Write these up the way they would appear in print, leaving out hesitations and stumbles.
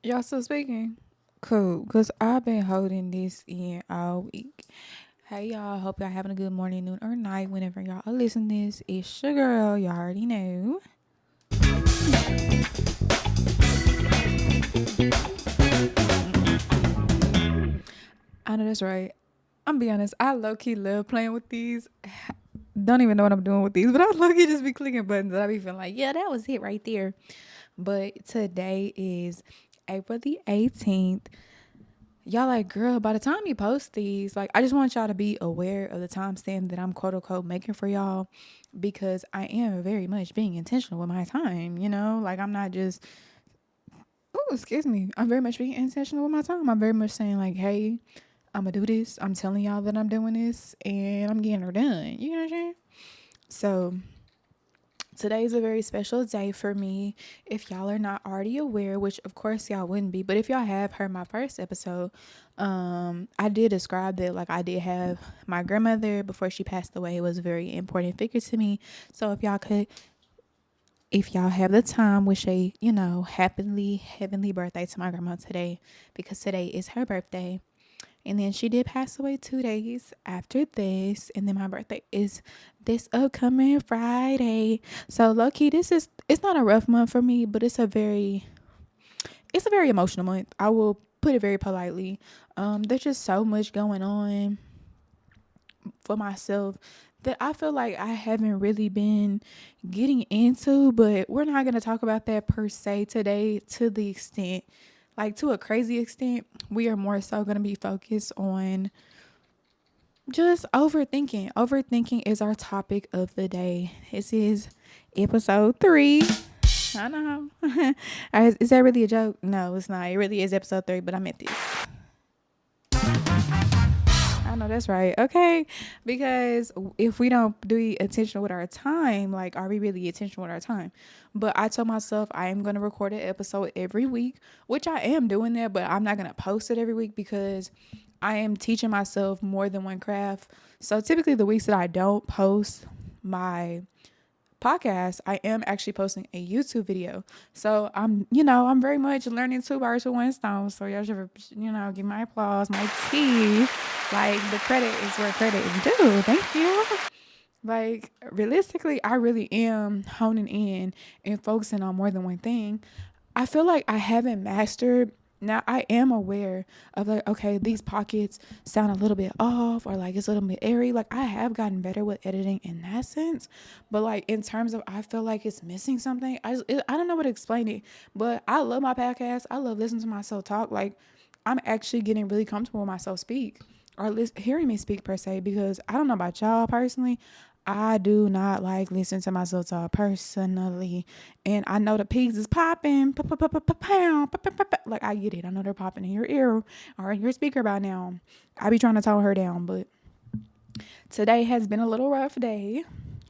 Y'all still speaking? Cool, because I've been holding this in all week. Hey, y'all. Hope y'all having a good morning, noon, or night whenever y'all are listening to this. It's your girl. Y'all already know. I know that's right. I'm be honest. I low key love playing with these. Don't even know what I'm doing with these, but I low key just be clicking buttons and I be feeling like, yeah, that was it right there. But today is April the 18th. Y'all like, girl, by the time you post these, like, I just want y'all to be aware of the timestamp that I'm quote unquote making for y'all because I am very much being intentional with my time, Like, I'm not just, oh, excuse me. I'm very much being intentional with my time. I'm very much saying, like, hey, I'm gonna do this. I'm telling y'all that I'm doing this and I'm getting her done. You know what I'm saying? So, today's a very special day for me. If y'all are not already aware, which of course y'all wouldn't be, but if y'all have heard my first episode, I did describe that like I did have my grandmother before she passed away was a very important figure to me. So if y'all have the time, wish a happily heavenly birthday to my grandma today because today is her birthday. And then she did pass away 2 days after this. And then my birthday is this upcoming Friday. So low key, it's not a rough month for me, but it's a very emotional month. I will put it very politely. There's just so much going on for myself that I feel like I haven't really been getting into, but we're not going to talk about that per se today to the extent, like to a crazy extent. We are more so going to be focused on just overthinking. Overthinking is our topic of the day. This is episode 3. I know. Is that really a joke? No, it's not. It really is episode 3, but I meant this. I know that's right. Okay. Because if we don't be intentional with our time, like, are we really intentional with our time? But I told myself I am going to record an episode every week, which I am doing that, but I'm not going to post it every week because I am teaching myself more than one craft. So typically, the weeks that I don't post my podcast, I am actually posting a YouTube video. So I'm very much learning two birds with one stone. So y'all should, give my applause, my tea. Like, the credit is where credit is due. Thank you. Like, realistically, I really am honing in and focusing on more than one thing. I feel like I haven't mastered. Now I am aware of like, okay, these pockets sound a little bit off or like it's a little bit airy. Like, I have gotten better with editing in that sense, but like in terms of I feel like it's missing something. I don't know what to explain it, but I love my podcast. I love listening to myself talk. Like, I'm actually getting really comfortable with myself speak or hearing me speak per se because I don't know about y'all personally. I do not like listening to myself talk personally. And I know the pigs is popping. Like, I get it. I know they're popping in your ear or in your speaker by now. I be trying to tone her down, but today has been a little rough day.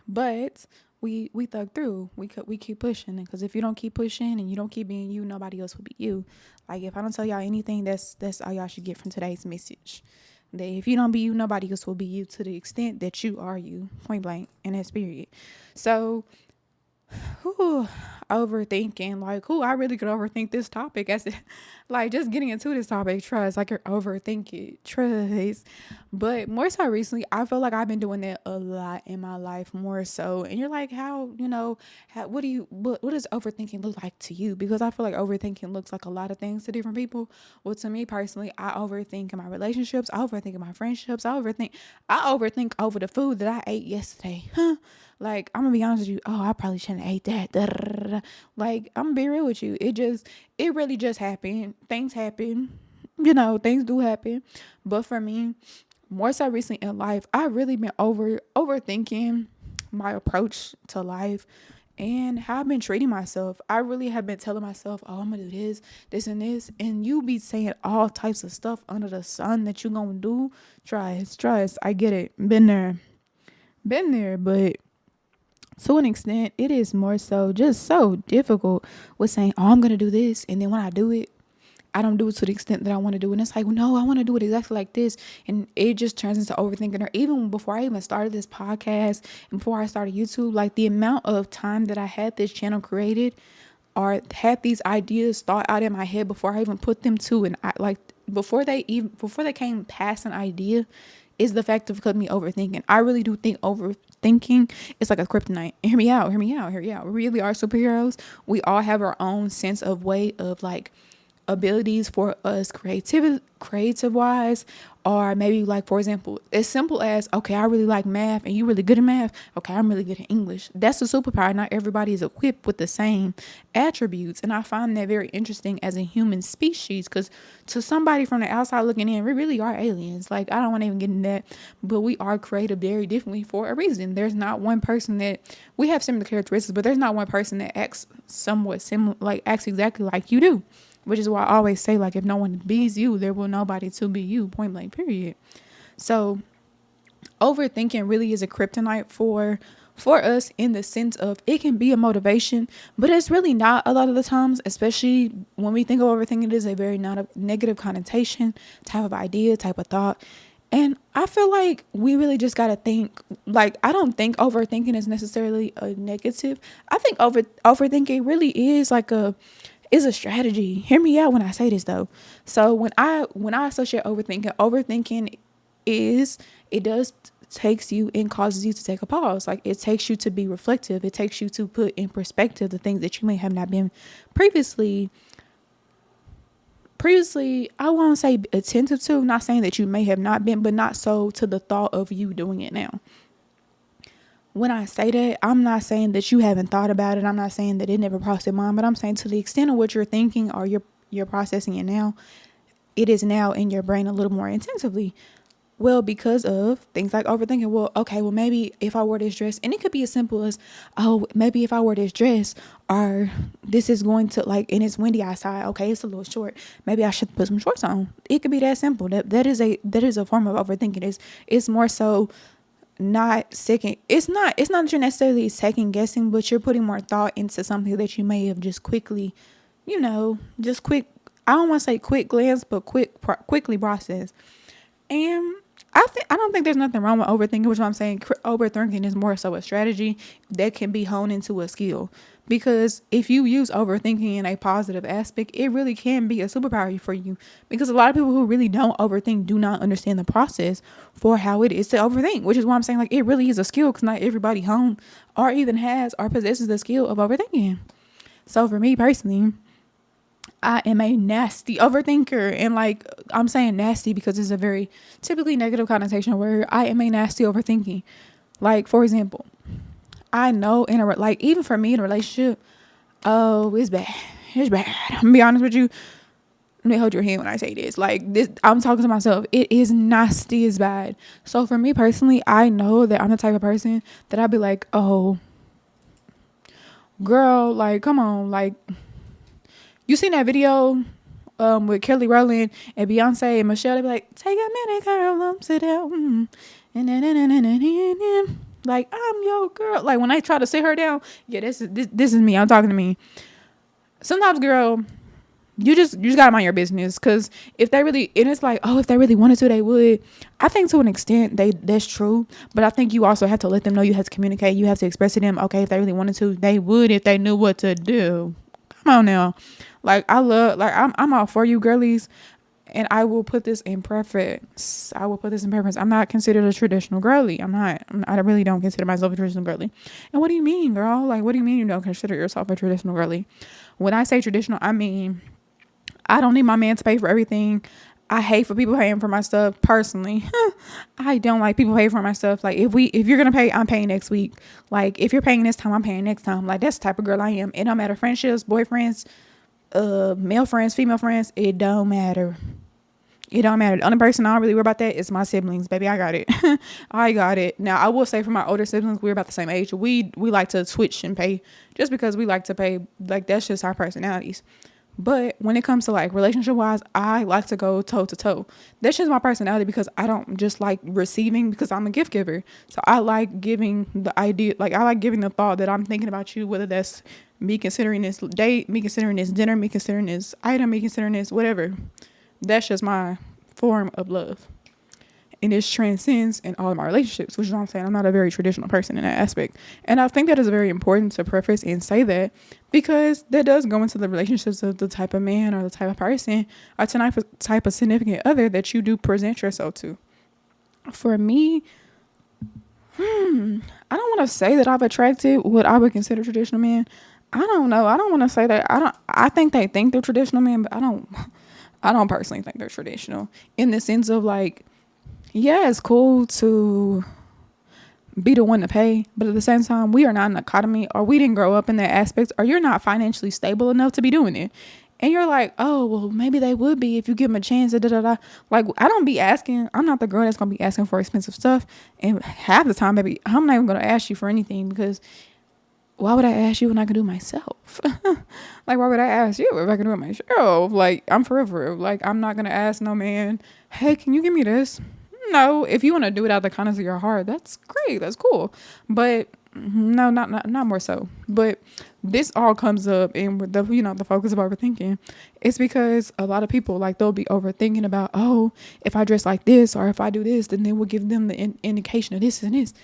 But we thug through. We keep pushing, because if you don't keep pushing and you don't keep being you, nobody else will be you. Like, if I don't tell y'all anything, that's all y'all should get from today's message. That if you don't be you, nobody else will be you to the extent that you are you, point blank, and that's period. So, whew, overthinking, like, I really could overthink this topic as like just getting into this topic, trust, like, you're overthinking, trust. But more so recently, I feel like I've been doing that a lot in my life, more so. And you're like, what does overthinking look like to you? Because I feel like overthinking looks like a lot of things to different people. Well, to me personally, I overthink in my relationships, I overthink in my friendships, I overthink over the food that I ate yesterday. Like, I'm gonna be honest with you. Oh, I probably shouldn't have ate that. Da, da, da, da. Like, I'm gonna be real with you. It really just happened. Things happen. Things do happen. But for me, more so recently in life, I really been overthinking my approach to life and how I've been treating myself. I really have been telling myself, oh, I'm gonna do this and this. And you be saying all types of stuff under the sun that you gonna do. Trust. I get it. Been there. But to an extent, it is more so just so difficult with saying, oh, I'm going to do this. And then when I do it, I don't do it to the extent that I want to do. And it's like, well, no, I want to do it exactly like this. And it just turns into overthinking. Or even before I even started this podcast and before I started YouTube, like, the amount of time that I had this channel created, or had these ideas thought out in my head before I even put them to, and I like before they came past an idea, is the fact of me overthinking. I really do think overthinking is like a kryptonite. Hear me out, hear me out, hear me out. We really are superheroes. We all have our own sense of way of like abilities for us creative wise, or maybe like, for example, as simple as, okay, I really like math and you really good at math, okay, I'm really good at English. That's a superpower. Not everybody is equipped with the same attributes, and I find that very interesting as a human species, because to somebody from the outside looking in, we really are aliens. Like, I don't want to even get in that, but we are created very differently for a reason. There's not one person that we have similar characteristics, but there's not one person that acts somewhat similar, like acts exactly like you do. Which is why I always say, like, if no one bees you, there will nobody to be you, point blank, period. So overthinking really is a kryptonite for us, in the sense of it can be a motivation, but it's really not a lot of the times, especially when we think of overthinking. It is a very not a negative connotation type of idea, type of thought. And I feel like we really just got to think, like, I don't think overthinking is necessarily a negative. I think overthinking really is a strategy. Hear me out when I say this though. So when I associate overthinking is, it does takes you and causes you to take a pause. Like, it takes you to be reflective. It takes you to put in perspective the things that you may have not been previously I won't say attentive to. Not saying that you may have not been, but not so to the thought of you doing it now. When I say that, I'm not saying that you haven't thought about it. I'm not saying that it never crossed your mind, but I'm saying to the extent of what you're thinking, or you're processing it now, it is now in your brain a little more intensively. Well, because of things like overthinking. Well, okay, well, maybe if I wear this dress, and it could be as simple as, oh, maybe if I wear this dress, or this is going to, like, and it's windy outside, okay, it's a little short, maybe I should put some shorts on. It could be that simple. That is a form of overthinking. It's more so not second. It's not that you're necessarily second guessing, but you're putting more thought into something that you may have just quickly, just quick. I don't want to say quick glance, but quickly process. And I don't think there's nothing wrong with overthinking, which I'm saying overthinking is more so a strategy that can be honed into a skill. Because if you use overthinking in a positive aspect, it really can be a superpower for you. Because a lot of people who really don't overthink do not understand the process for how it is to overthink, which is why I'm saying, like, it really is a skill, because not everybody hone or even has or possesses the skill of overthinking. So for me personally, I am a nasty overthinker. And, like, I'm saying nasty because it's a very typically negative connotation word. I am a nasty overthinking. Like, for example, I know even for me in a relationship, oh, it's bad. It's bad. I'm gonna be honest with you. Let me hold your hand when I say this. Like, this, I'm talking to myself. It is nasty as bad. So for me personally, I know that I'm the type of person that I'd be like, oh, girl, like, come on, like, you seen that video with Kelly Rowland and Beyonce and Michelle? They be like, take a minute, girl, sit down. Like, I'm your girl. Like, when I try to sit her down, yeah, this is me. I'm talking to me. Sometimes, girl, you just gotta mind your business. Because if they really, and it's like, oh, if they really wanted to, they would. I think to an extent that's true. But I think you also have to let them know. You have to communicate. You have to express to them, okay, if they really wanted to, they would if they knew what to do. Come on now. Like, I'm all for you, girlies. And I will put this in preference. I'm not considered a traditional girly. I'm not. I really don't consider myself a traditional girly. And what do you mean, girl? Like, what do you mean you don't consider yourself a traditional girly? When I say traditional, I mean, I don't need my man to pay for everything. I hate for people paying for my stuff personally. I don't like people paying for my stuff. Like, if you're going to pay, I'm paying next week. Like, if you're paying this time, I'm paying next time. Like, that's the type of girl I am. It don't matter. Friendships, boyfriends, male friends, female friends. It don't matter. It don't matter. The only person I don't really worry about that is my siblings. Baby, I got it. I got it. Now, I will say for my older siblings, we're about the same age. We like to switch and pay just because we like to pay. Like, that's just our personalities. But when it comes to, like, relationship wise, I like to go toe to toe. That's just my personality, because I don't just like receiving, because I'm a gift giver. So I like giving the idea, like, I like giving the thought that I'm thinking about you, whether that's me considering this date, me considering this dinner, me considering this item, me considering this whatever. That's just my form of love. and it transcends in all of my relationships, which is what I'm saying. I'm not a very traditional person in that aspect. And I think that is very important to preface and say that, because that does go into the relationships of the type of man or the type of person or type of significant other that you do present yourself to. For me, I don't want to say that I've attracted what I would consider traditional men. I don't know. I don't want to say that. I think they think they're traditional men, but I don't. I don't personally think they're traditional in the sense of like, yeah, it's cool to be the one to pay, but at the same time, we are not in the economy, or we didn't grow up in that aspect, or you're not financially stable enough to be doing it. And you're like, oh, well, maybe they would be if you give them a chance. Da, da, da, da. Like, I don't be asking. I'm not the girl that's going to be asking for expensive stuff. And half the time, baby, I'm not even going to ask you for anything, because why would I ask you when I can do it myself? Like, why would I ask you if I can do it myself? Like, I'm forever. Like, I'm not going to ask no man, hey, can you give me this? No, if you want to do it out of the kindness of your heart, that's great. That's cool. But no, not more so. But this all comes up in the, the focus of overthinking. It's because a lot of people, like, they'll be overthinking about, oh, if I dress like this or if I do this, then they will give them the indication of this and this.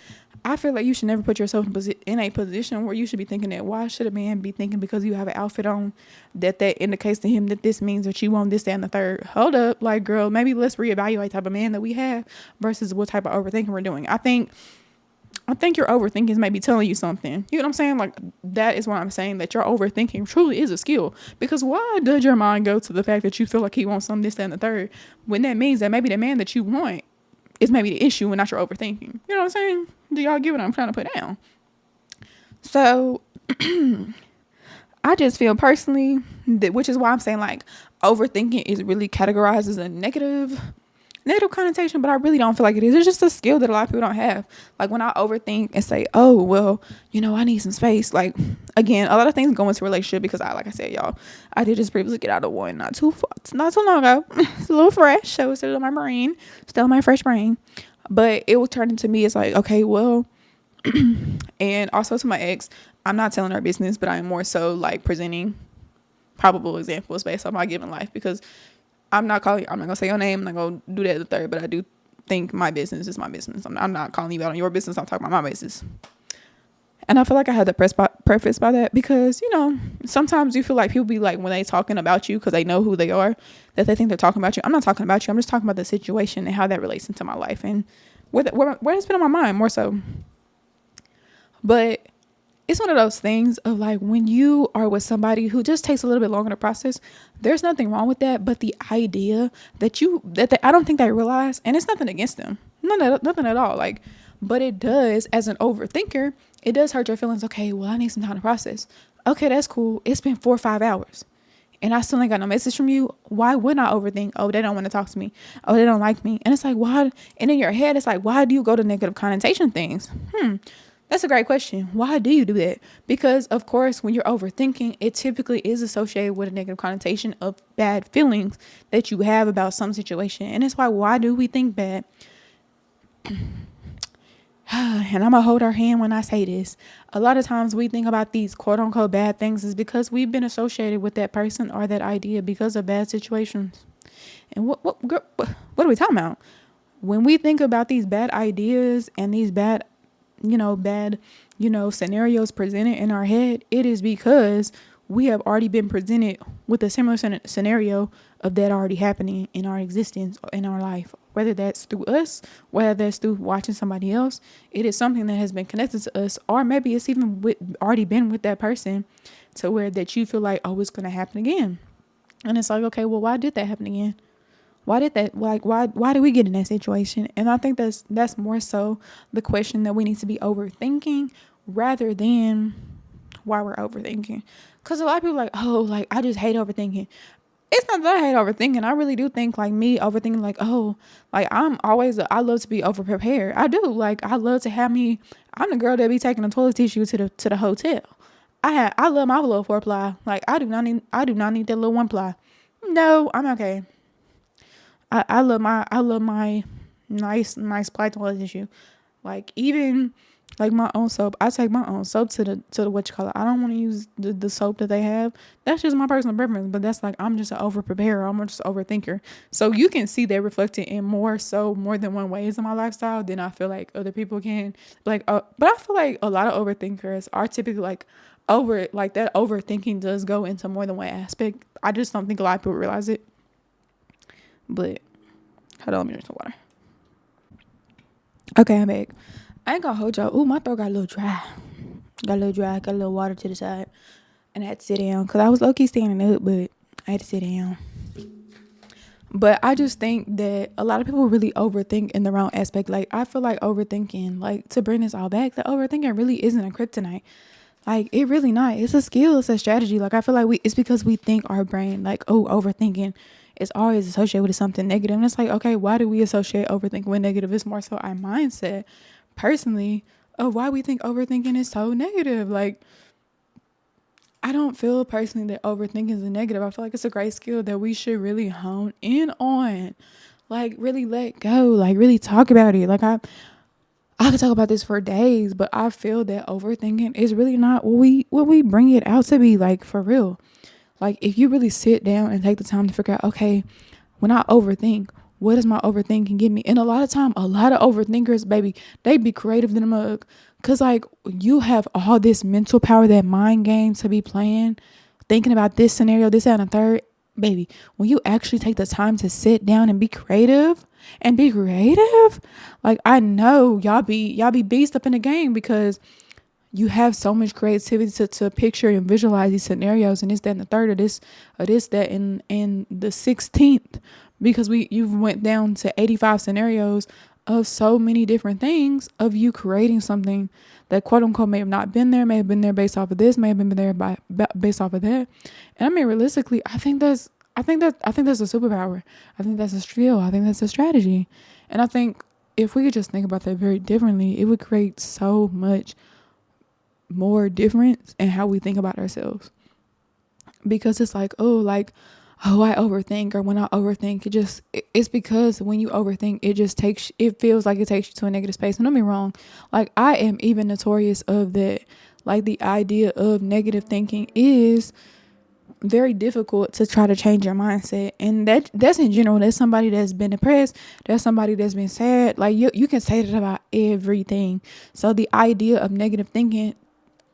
I feel like you should never put yourself in a position where you should be thinking that. Why should a man be thinking because you have an outfit on that indicates to him that this means that you want this, that, and the third? Hold up, like, girl, maybe let's reevaluate type of man that we have versus what type of overthinking we're doing. I think your overthinking is maybe telling you something. You know what I'm saying? Like, that is what I'm saying, that your overthinking truly is a skill. Because why does your mind go to the fact that you feel like he wants something, this, that, and the third, when that means that maybe the man that you want is maybe the issue and not your overthinking? You know what I'm saying? Do y'all get what I'm trying to put down? So I just feel personally that, which is why I'm saying, like, overthinking is really categorized as a negative connotation, but I really don't feel like it is. It's just a skill that a lot of people don't have. Like, when I overthink and say, oh, well, I need some space. Like, again, a lot of things go into a relationship because like I said, y'all, I did just previously get out of one not too long ago. It's a little fresh, so it's still in my brain, still in my fresh brain. But it will turn into me. It's like, okay, well, and also to my ex, I'm not telling her business, but I'm more so like presenting probable examples based on my given life, because I'm not going to say your name. I'm not going to do that at the third, but I do think my business is my business. I'm not calling you out on your business. I'm talking about my business. And I feel like I had to preface by that because, sometimes you feel like people be like, when they talking about you because they know who they are, that they think they're talking about you. I'm not talking about you. I'm just talking about the situation and how that relates into my life and where it's been on my mind more so. But it's one of those things of like, when you are with somebody who just takes a little bit longer to process, there's nothing wrong with that. But the idea that I don't think they realize, and it's nothing against them, nothing at all. Like, but it does, as an overthinker, it does hurt your feelings. Okay, well, I need some time to process. Okay, that's cool. It's been 4 or 5 hours and I still ain't got no message from you. Why wouldn't I overthink? Oh, they don't want to talk to me. Oh, they don't like me. And it's like, why? And in your head, it's like, why do you go to negative connotation things? That's a great question. Why do you do that? Because, of course, when you're overthinking, it typically is associated with a negative connotation of bad feelings that you have about some situation. And it's why do we think bad? And I'm going to hold our hand when I say this. A lot of times we think about these quote unquote bad things is because we've been associated with that person or that idea because of bad situations. And what are we talking about? When we think about these bad ideas and these bad scenarios presented in our head, it is because we have already been presented with a similar scenario of that already happening in our existence, in our life, whether that's through us, whether that's through watching somebody else. It is something that has been connected to us, or maybe it's even already been with that person to where that you feel like, oh, it's going to happen again. And it's like, okay, well, why did that happen again? Why did that, like, why did we get in that situation? And I think that's more so the question that we need to be overthinking rather than why we're overthinking. Because a lot of people are like, oh, like, I just hate overthinking. It's not that I hate overthinking. I really do think, like, me overthinking, like, oh, like, I love to be overprepared. I do. Like, I love to I'm the girl that be taking the toilet tissue to the hotel. I love my little 4-ply. Like, I do not need that little 1-ply. No, I'm okay. I love my nice ply toilet tissue. Like, even Like my own soap, I take my own soap to the what you call it. I don't want to use the soap that they have. That's just my personal preference. But that's like, I'm just an over preparer. I'm just an overthinker. So you can see that reflected in more than one ways in my lifestyle than I feel like other people can. Like, but I feel like a lot of overthinkers are typically like like that overthinking does go into more than one aspect. I just don't think a lot of people realize it. But hold on, let me drink some water. Okay, I'm back. I ain't gonna hold y'all. Ooh, my throat got a little dry. Got a little water to the side. And I had to sit down because I was low key standing up, but I had to sit down. But I just think that a lot of people really overthink in the wrong aspect. Like, I feel like overthinking, like, to bring this all back, the overthinking really isn't a kryptonite. Like, it really not. It's a skill. It's a strategy. Like, I feel like it's because we think our brain, like, oh, overthinking is always associated with something negative. And it's like, okay, why do we associate overthinking with negative? It's more so our mindset, personally, of why we think overthinking is so negative. Like, I don't feel personally that overthinking is a negative. I feel like it's a great skill that we should really hone in on. Like, really let go. Like, really talk about it. Like, I could talk about this for days, but I feel that overthinking is really not what we bring it out to be, like, for real. Like, if you really sit down and take the time to figure out, okay, when I overthink, what does my overthinking give me? And a lot of time, a lot of overthinkers, baby, they be creative than a mug. Cause like, you have all this mental power, that mind game to be playing, thinking about this scenario, this, that, and a third. Baby, when you actually take the time to sit down and be creative, like, I know y'all be beast up in the game because you have so much creativity to picture and visualize these scenarios and this, that, and the third, of this, that, and the 16th, because you've went down to 85 scenarios of so many different things of you creating something that quote unquote may have not been there, may have been there based off of this, may have been there based off of that. And I mean, realistically, I think that's a superpower. I think that's a skill. I think that's a strategy. And I think if we could just think about that very differently, it would create so much more difference in how we think about ourselves. Because it's like, oh, I overthink, or when I overthink, it's because when you overthink, it feels like it takes you to a negative space. And don't be wrong, like, I am even notorious of that. Like, the idea of negative thinking is very difficult to try to change your mindset, and that's in general. That's somebody that's been depressed, that's somebody that's been sad. Like, you can say that about everything. So the idea of negative thinking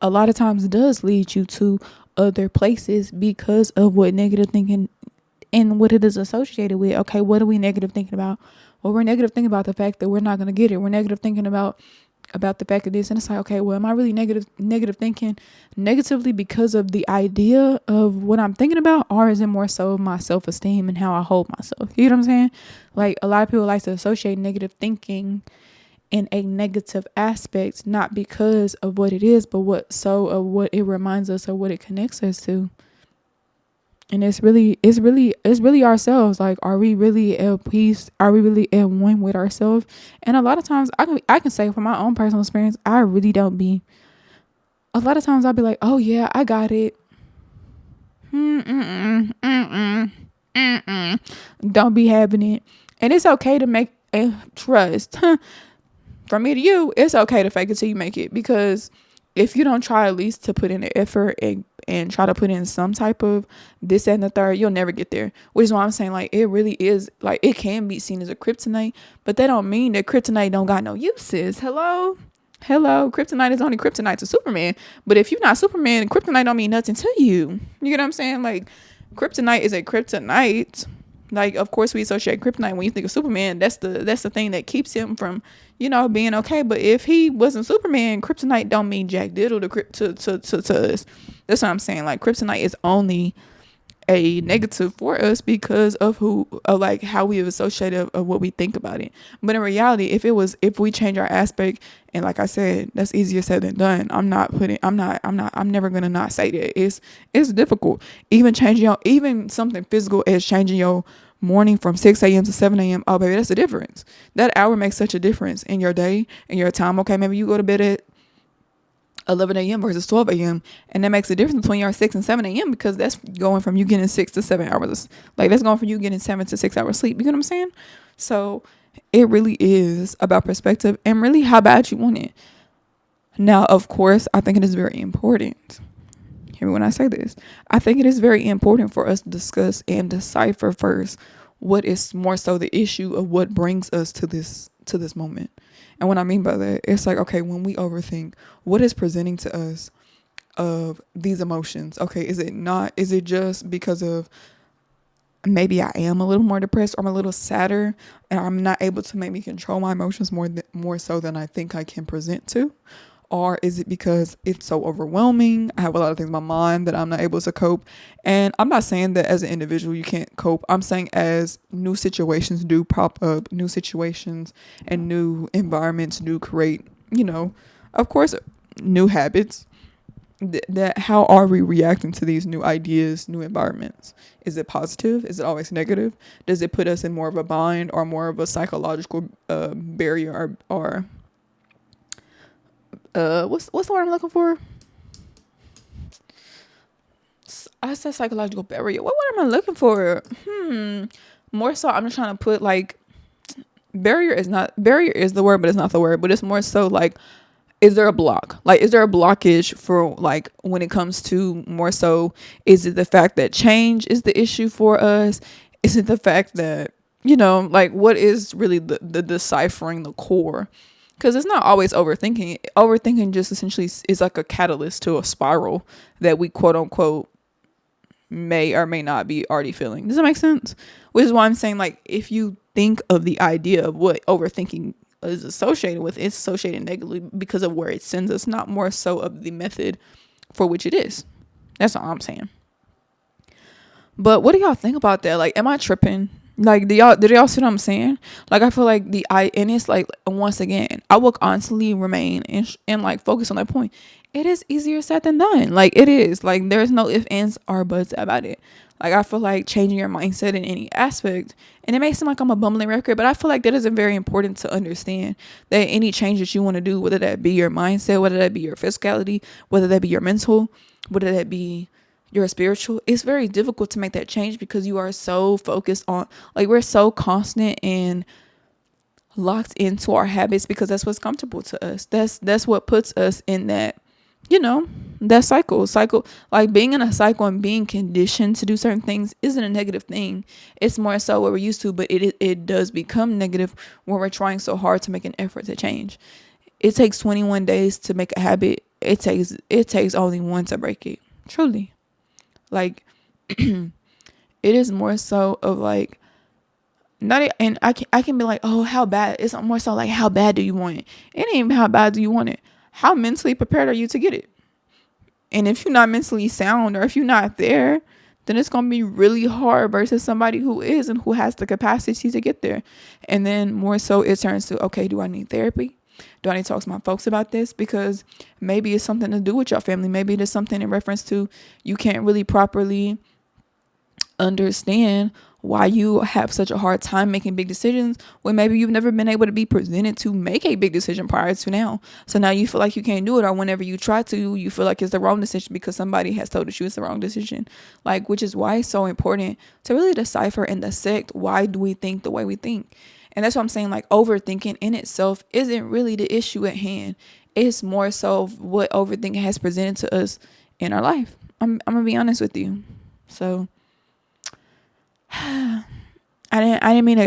a lot of times does lead you to other places because of what negative thinking and what it is associated with. Okay, what are we negative thinking about? Well, we're negative thinking about the fact that we're not going to get it. We're negative thinking about the fact of this. And it's like, okay, well, am I really negative thinking negatively because of the idea of what I'm thinking about, or is it more so my self-esteem and how I hold myself? You know what I'm saying? Like, a lot of people like to associate negative thinking in a negative aspect, not because of what it is, but what it reminds us or what it connects us to. And it's really ourselves. Like, are we really at peace? Are we really at one with ourselves? And a lot of times, I can say from my own personal experience, I really don't be. A lot of times I'll be like, oh yeah, I got it. Don't be having it. And it's okay to make a trust. From me to you, it's okay to fake it till you make it, because if you don't try at least to put in the effort and try to put in some type of this, that, and the third, you'll never get there. Which is why I'm saying, like, it really is, like, it can be seen as a kryptonite, but that don't mean that kryptonite don't got no uses. Hello, kryptonite is only kryptonite to Superman. But if you're not Superman, kryptonite don't mean nothing to you. You get what I'm saying? Like, kryptonite is a kryptonite. Like, of course we associate kryptonite when you think of Superman. That's the thing that keeps him from, being okay. But if he wasn't Superman, kryptonite don't mean jack diddle to us. That's what I'm saying. Like, kryptonite is only a negative for us because of like how we have associated of what we think about it. But in reality, if we change our aspect, and like I said, that's easier said than done. I'm never gonna not say that it's difficult. Even something physical as changing your morning from 6 a.m. to 7 a.m. Oh baby, that's a difference. That hour makes such a difference in your day and your time. Okay, maybe you go to bed at 11 a.m. versus 12 a.m. And that makes a difference between your 6 and 7 a.m. because that's going from you getting 6 to 7 hours. Like, that's going from you getting 7 to 6 hours sleep. You get what I'm saying? So it really is about perspective and really how bad you want it. Now, of course, I think it is very important. Hear me when I say this. I think it is very important for us to discuss and decipher first what is more so the issue of what brings us to this moment. And what I mean by that, it's like, okay, when we overthink, what is presenting to us of these emotions? Okay, is it just because of maybe I am a little more depressed or I'm a little sadder and I'm not able to maybe control my emotions more so than I think I can present to? Or is it because it's so overwhelming? I have a lot of things in my mind that I'm not able to cope. And I'm not saying that as an individual you can't cope. I'm saying as new situations do pop up, new situations and new environments do create, of course, new habits. That how are we reacting to these new ideas, new environments? Is it positive? Is it always negative? Does it put us in more of a bind or more of a psychological barrier or what's the word I'm looking for? I said psychological barrier. What word am I looking for? More so, I'm just trying to put like barrier is the word, but it's not the word. But it's more so like, is there a block? Like, is there a blockage for like when it comes to more so? Is it the fact that change is the issue for us? Is it the fact that like what is really the deciphering the core? Because it's not always overthinking. Overthinking just essentially is like a catalyst to a spiral that we quote unquote may or may not be already feeling. Does that make sense? Which is why I'm saying, like, if you think of the idea of what overthinking is associated with, it's associated negatively because of where it sends us, not more so of the method for which it is. That's all I'm saying. But what do y'all think about that? Like, am I tripping? Like, did y'all see what I'm saying? Like, I feel like and it's like, once again, I will constantly remain and like focus on that point. It is easier said than done. Like, it is. Like, there's no ifs, ands, or buts about it. Like, I feel like changing your mindset in any aspect, and it may seem like I'm a bumbling record, but I feel like that is very important to understand that any change that you want to do, whether that be your mindset, whether that be your physicality, whether that be your mental, whether that be your spiritual, it's very difficult to make that change because you are so focused on, like, we're so constant and locked into our habits because that's what's comfortable to us. That's what puts us in that, that cycle, like being in a cycle and being conditioned to do certain things isn't a negative thing. It's more so what we're used to, but it does become negative when we're trying so hard to make an effort to change. It takes 21 days to make a habit. It takes only one to break it. Truly. Like, it is more so of like, not, and I can be like, oh, how bad? It's more so like, how bad do you want it? It ain't even how bad do you want it. How mentally prepared are you to get it? And if you're not mentally sound, or if you're not there, then it's going to be really hard versus somebody who is and who has the capacity to get there. And then more so it turns to, okay, do I need therapy? Do I need to talk to my folks about this? Because maybe it's something to do with your family. Maybe it is something in reference to you can't really properly understand why you have such a hard time making big decisions when maybe you've never been able to be presented to make a big decision prior to now. So now you feel like you can't do it, or whenever you try to, you feel like it's the wrong decision because somebody has told you it's the wrong decision. Like, which is why it's so important to really decipher and dissect why do we think the way we think. And that's what I'm saying, like, overthinking in itself isn't really the issue at hand. It's more so what overthinking has presented to us in our life. I'm gonna be honest with you. So I didn't mean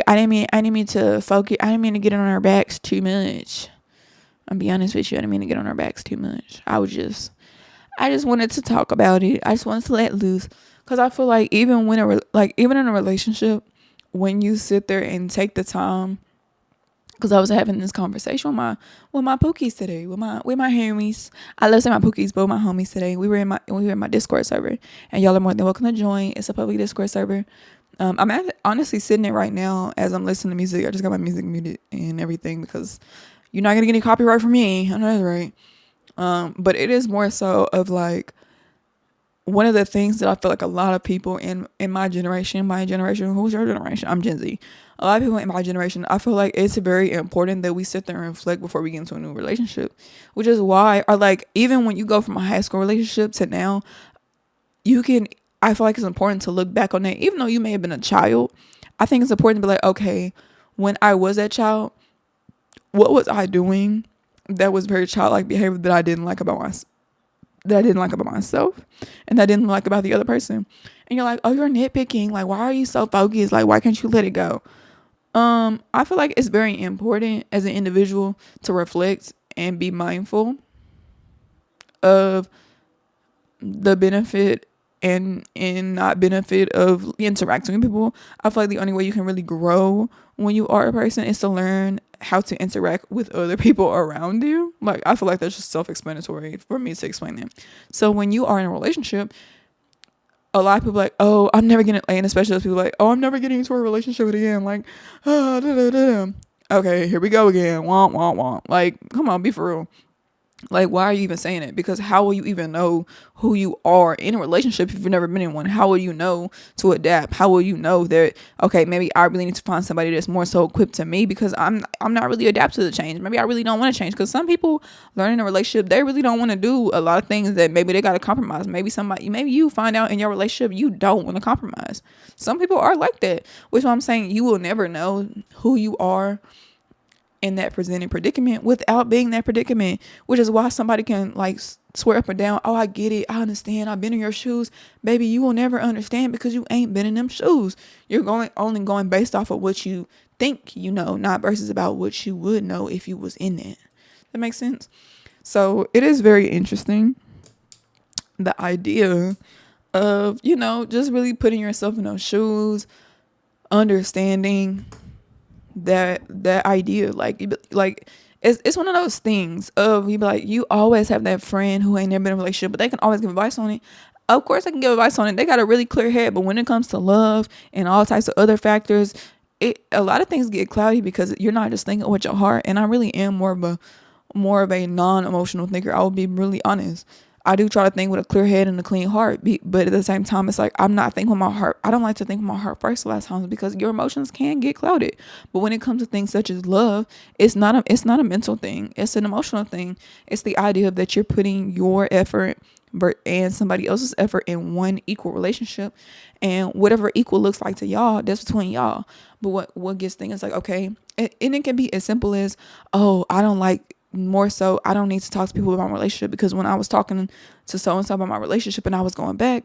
to focus. I didn't mean to get on our backs too much. I'll be honest with you. I didn't mean to get on our backs too much. I just wanted to talk about it. I just wanted to let loose, because I feel like even even in a relationship, when you sit there and take the time, because I was having this conversation with my pookies today, with my homies. I love saying my pookies, but with my homies today. We were in my Discord server, and y'all are more than welcome to join. It's a public Discord server. I'm honestly sitting there right now as I'm listening to music. I just got my music muted and everything because you're not gonna get any copyright from me. I know that's right. But it is more so of like, one of the things that I feel like a lot of people in my generation, who's your generation? I'm Gen Z. A lot of people in my generation, I feel like it's very important that we sit there and reflect before we get into a new relationship, which is why, or like, even when you go from a high school relationship to now, I feel like it's important to look back on that. Even though you may have been a child, I think it's important to be like, okay, when I was that child, what was I doing that was very childlike behavior that I didn't like about myself, and that I didn't like about the other person. And you're like, oh, you're nitpicking. Like, why are you so focused? Like, why can't you let it go? I feel like it's very important as an individual to reflect and be mindful of the benefit and not benefit of interacting with people. I feel like the only way you can really grow when you are a person is to learn how to interact with other people around you. Like, I feel like that's just self-explanatory for me to explain that. So when you are in a relationship, a lot of people are like, oh, I'm never getting, and especially those people like, oh, I'm never getting into a relationship again. Like, da, da, da. Okay, here we go again. Womp, womp, womp. Like, come on, be for real. Like, why are you even saying it? Because how will you even know who you are in a relationship if you've never been in one? How will you know to adapt? How will you know that, okay, maybe I really need to find somebody that's more so equipped to me because I'm not really adapted to the change. Maybe I really don't want to change, because some people learn in a relationship, they really don't want to do a lot of things that maybe they got to compromise. Maybe you find out in your relationship you don't want to compromise. Some people are like that, which is why I'm saying you will never know who you are in that presenting predicament without being that predicament, which is why somebody can like swear up and down, oh, I get it, I understand, I've been in your shoes. Baby, you will never understand because you ain't been in them shoes. You're only going based off of what you think you know, not versus about what you would know if you was in it. That makes sense. So it is very interesting, the idea of, just really putting yourself in those shoes, understanding that idea. Like it's one of those things of, you be like, you always have that friend who ain't never been in a relationship, but they can always give advice on it. Of course they can give advice on it. They got a really clear head, but when it comes to love and all types of other factors, a lot of things get cloudy because you're not just thinking with your heart. And I really am more of a non-emotional thinker. I will be really honest. I do try to think with a clear head and a clean heart, but at the same time, it's like I'm not thinking with my heart. I don't like to think with my heart first a lot of times because your emotions can get clouded. But when it comes to things such as love, it's not a mental thing. It's an emotional thing. It's the idea that you're putting your effort and somebody else's effort in one equal relationship, and whatever equal looks like to y'all, that's between y'all. But what gets things is like, okay, and it can be as simple as, oh, I don't like. More so, I don't need to talk to people about my relationship because when I was talking to so and so about my relationship and I was going back,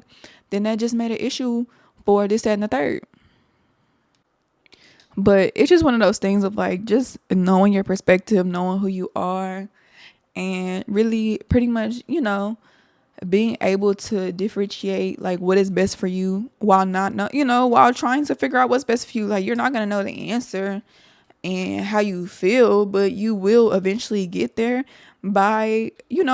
then that just made an issue for this, that, and the third. But it's just one of those things of like just knowing your perspective, knowing who you are, and really pretty much, being able to differentiate like what is best for you while not know, while trying to figure out what's best for you. Like, you're not gonna know the answer and how you feel, but you will eventually get there by,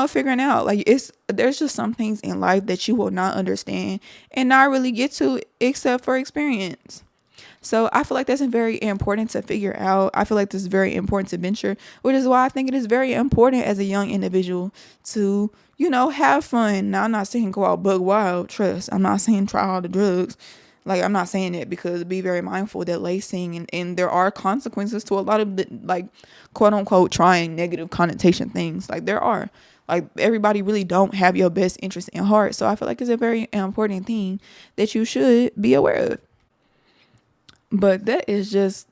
figuring out, like, there's just some things in life that you will not understand and not really get to except for experience. So I feel like that's very important to figure out. I feel like this is very important to venture, which is why I think it is very important as a young individual to, have fun. Now, I'm not saying go out bug wild, trust. I'm not saying try all the drugs. Like, I'm not saying it, because be very mindful that lacing and there are consequences to a lot of the, like, quote unquote, trying negative connotation things. Like, there are. Like, everybody really don't have your best interest in heart. So I feel like it's a very important thing that you should be aware of. But that's just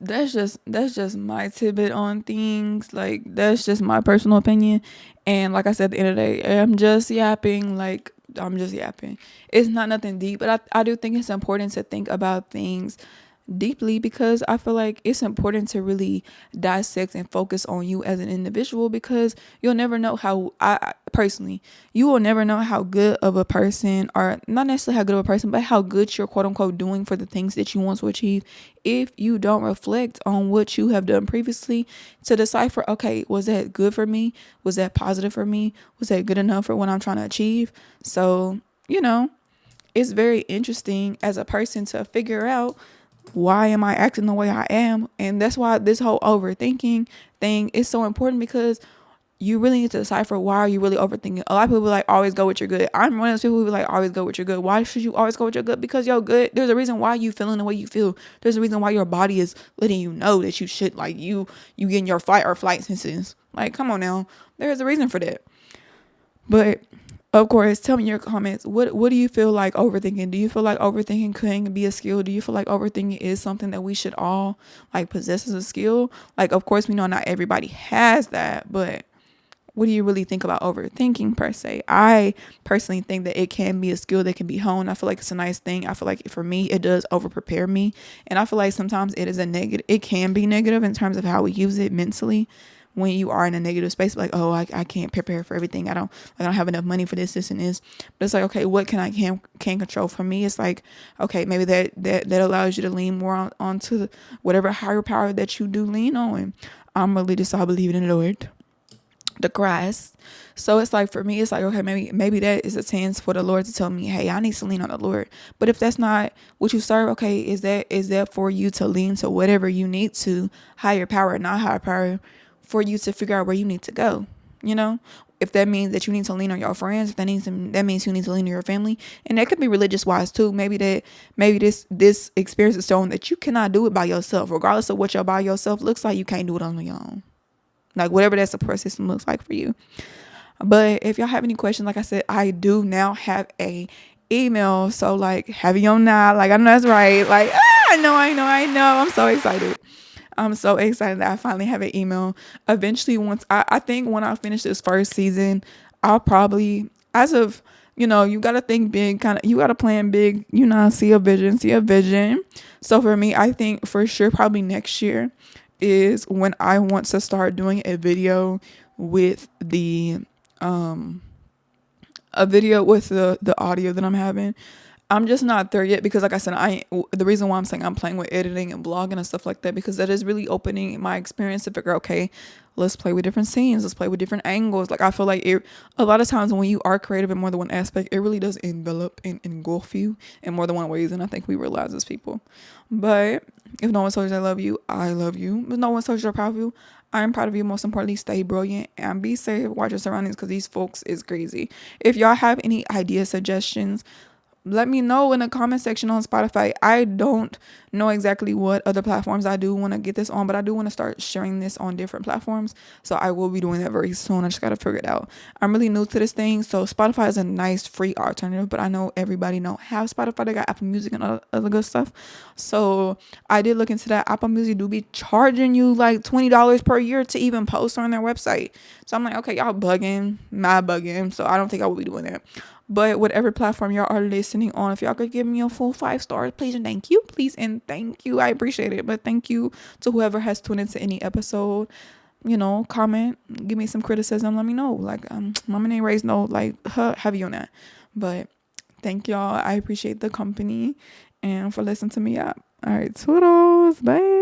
my tidbit on things. Like, that's just my personal opinion. And like I said, at the end of the day, I'm just yapping. Like, I'm just yapping. It's not nothing deep, but I do think it's important to think about things deeply, because I feel like it's important to really dissect and focus on you as an individual, because you'll never know how, personally, you will never know how good of a person, or not necessarily how good of a person, but how good you're quote unquote doing for the things that you want to achieve, if you don't reflect on what you have done previously to decipher, okay, was that good for me? Was that positive for me? Was that good enough for what I'm trying to achieve? So, it's very interesting as a person to figure out, why am I acting the way I am? And that's why this whole overthinking thing is so important, because you really need to decipher, why are you really overthinking? A lot of people be like, always go with your good. I'm one of those people who be like, always go with your good. Why should you always go with your good? Because your good, there's a reason why you feeling the way you feel. There's a reason why your body is letting you know that you should, like, you getting your fight or flight senses. Like, come on now. There's a reason for that. But of course, tell me in your comments, what do you feel like overthinking? Do you feel like overthinking can be a skill? Do you feel like overthinking is something that we should all, like, possess as a skill? Like, of course, we know not everybody has that, but what do you really think about overthinking per se? I personally think that it can be a skill that can be honed. I feel like it's a nice thing. I feel like for me, it does over prepare me. And I feel like sometimes it is a negative, it can be negative in terms of how we use it mentally when you are in a negative space, like, oh, I can't prepare for everything. I don't have enough money for this and this. But it's like, okay, what can control? For me, it's like, okay, maybe that allows you to lean more onto whatever higher power that you do lean on. I'm religious, so I believe in the Lord, the Christ. So it's like, for me, it's like, okay, maybe that is a chance for the Lord to tell me, hey, I need to lean on the Lord. But if that's not what you serve, okay, is that for you to lean to whatever you need to, higher power, not higher power, for you to figure out where you need to go, you know? If that means that you need to lean on your friends, if that means you need to lean on your family, and that could be religious wise too. Maybe this experience is showing that you cannot do it by yourself, regardless of what your by yourself looks like. You can't do it on your own, like whatever that support system looks like for you. But if y'all have any questions, like I said, I do now have a email. So like, heavy on that. Like, I know that's right. Like, I know. I'm so excited. I'm so excited that I finally have an email. Eventually, once I think when I finish this first season, I'll probably, as of, you got to think big, you got to plan big, see a vision. So for me, I think for sure, probably next year is when I want to start doing a video with the audio that I'm having. I'm just not there yet because, like I said, the reason why I'm saying I'm playing with editing and blogging and stuff like that, because that is really opening my experience to figure, okay, let's play with different scenes, let's play with different angles. Like, I feel like a lot of times when you are creative in more than one aspect, it really does envelop and engulf you in more than one ways, and I think we realize as people. But if no one told you I love you, I love you. If no one told you I'm proud of you, I'm proud of you. Most importantly, stay brilliant and be safe. Watch your surroundings, because these folks is crazy. If y'all have any ideas, suggestions, let me know in the comment section on Spotify. I don't know exactly what other platforms I do want to get this on, but I do want to start sharing this on different platforms. So I will be doing that very soon. I just got to figure it out. I'm really new to this thing. So Spotify is a nice free alternative, but I know everybody don't have Spotify. They got Apple Music and other good stuff. So I did look into that. Apple Music do be charging you like $20 per year to even post on their website. So I'm like, okay, y'all bugging, mad bugging. So I don't think I will be doing that. But whatever platform y'all are listening on, if y'all could give me a full 5 stars, please and thank you. Please and thank you. I appreciate it. But thank you to whoever has tuned into any episode. Comment, give me some criticism. Let me know. Like, mama ain't raised no, like, heavy on that. But thank y'all. I appreciate the company and for listening to me up. All right, toodles. Bye.